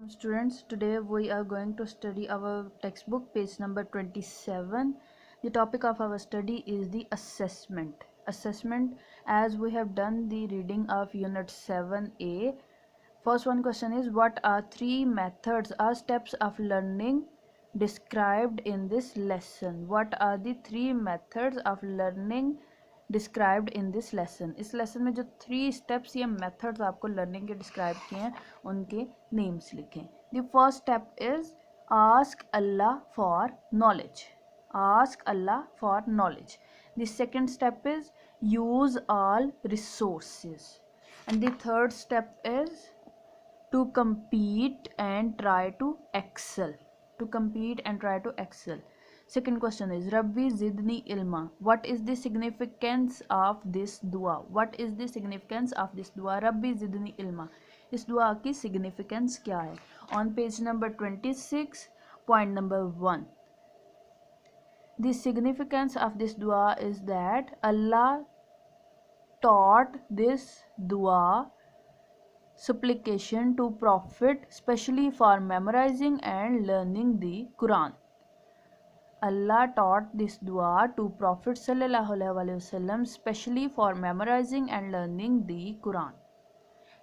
Students, today we are going to study our textbook, page number 27. The topic of our study is the assessment. Assessment, as we have done the reading of Unit 7A. First one question is, what are three methods or steps of learning described in this lesson? What are the three methods of learning described in this lesson. इस lesson में जो 3 steps या methods आपको learning के describe किए हैं उनके names लिखें. The first step is ask Allah for knowledge. Ask Allah for knowledge. The second step is use all resources. And the third step is to compete and try to excel. To compete and try to excel. Second question is Rabbi Zidni Ilma. What is the significance of this dua? What is the significance of this dua? Rabbi Zidni Ilma. इस दुआ की significance क्या है? On page number 26, point number 1. The significance of this dua is that Allah taught this dua supplication to Prophet specially for memorizing and learning the Quran. Allah taught this dua to Prophet sallallahu alaihi wasallam specially for memorizing and learning the Quran.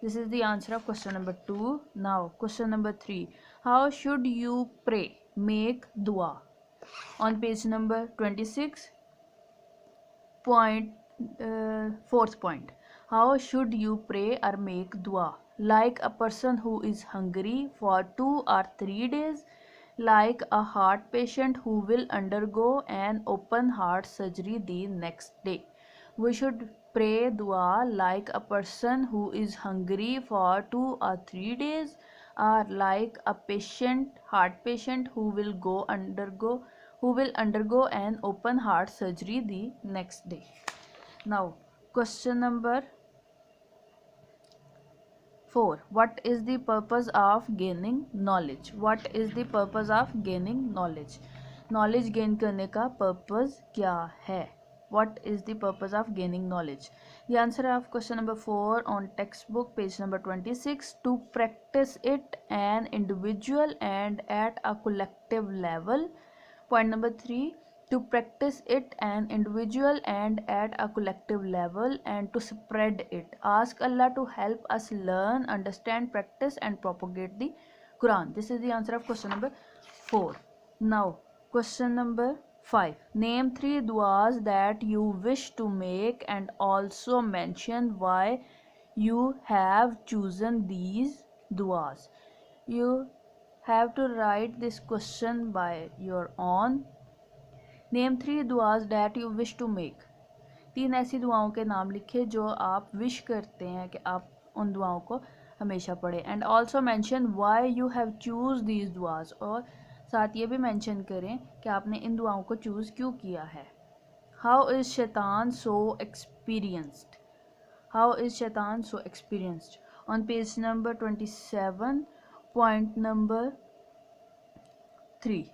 This is the answer of question number 2. Now question number 3. How should you pray? Make dua. On page number 26, fourth point. How should you pray or make dua? Like a person who is hungry for 2 or 3 days, like a heart patient who will undergo an open heart surgery the next day. We should pray dua like a person who is hungry for 2 or 3 days, or like a heart patient who will undergo an open heart surgery the next day. Now question number 4. What is the purpose of gaining knowledge? What is the purpose of gaining knowledge? Knowledge gain करने का purpose क्या है? What is the purpose of gaining knowledge? The answer of question number 4 on textbook page number 26. To practice it an individual and at a collective level. Point number 3. To practice it an individual and at a collective level, and to spread it. Ask Allah to help us learn, understand, practice and propagate the Quran. This is the answer of question number 4. Now question number 5. Name 3 duas that you wish to make and also mention why you have chosen these duas. You have to write this question by your own. Name 3 दुआज that you wish to make. 3 ऐसी दुआओं के नाम लिखे जो आप wish करते हैं कि आप उन दुआओं को हमेशा पढ़ें. And also mention why you have chose these दुआज. और साथ ये भी मैंशन करें कि आपने इन दुआओं को चूज़ क्यों किया है. How is Shaitan so experienced. How is Shaitan so experienced. On page number 27, point number 3.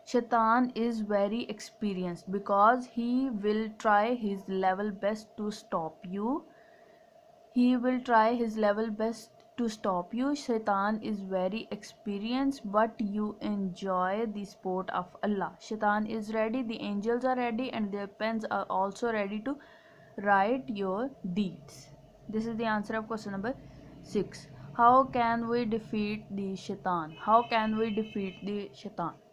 Shaitan is very experienced because he will try his level best to stop you. He will try his level best to stop you. Shaitan is very experienced, but you enjoy the sport of Allah. Shaitan is ready, the angels are ready, and their pens are also ready to write your deeds. This is the answer of question number 6. How can we defeat the Shaitan? How can we defeat the Shaitan?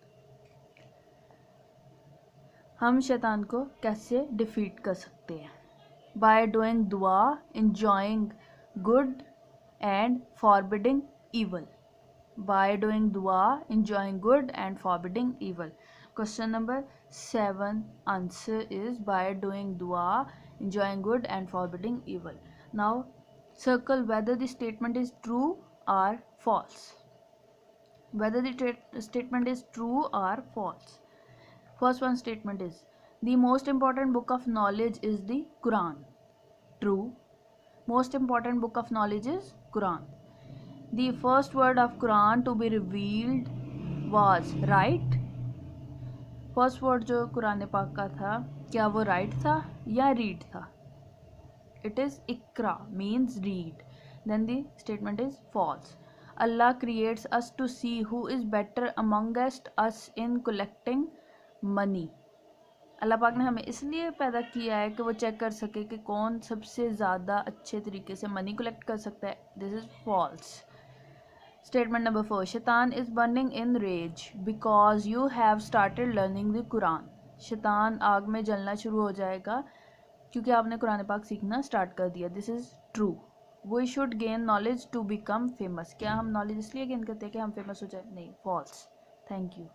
हम शैतान को कैसे defeat कर सकते हैं? By doing दुआ, enjoying good and forbidding evil. By doing dua, enjoying good and forbidding evil. Question number 7 answer is by doing dua, enjoying good and forbidding evil. Now circle whether the statement is true or false. Whether the statement is true or false. First one statement is, the most important book of knowledge is the Quran. True. Most important book of knowledge is Quran. The first word of Quran to be revealed was right. First word जो कुरान पाक का था, क्या वो right था या read था? It is Iqra, means read. Then the statement is false. Allah creates us to see who is better amongst us in collecting money. Allah पाक ने हमें इसलिए पैदा किया है कि वो चेक कर सके कि कौन सबसे ज़्यादा अच्छे तरीके से मनी कलेक्ट कर सकता है। This is false. Statement number 4, Shaitan is burning in rage because you have started learning the Quran. शैतान आग में जलना शुरू हो जाएगा क्योंकि आपने कुरान पाक सीखना स्टार्ट कर दिया। This is true. We should gain knowledge to become famous. क्या हम नॉलेज इसलिए गेन करते हैं कि हम फेमस हो जाए? नहीं, फॉल्स। Thank you.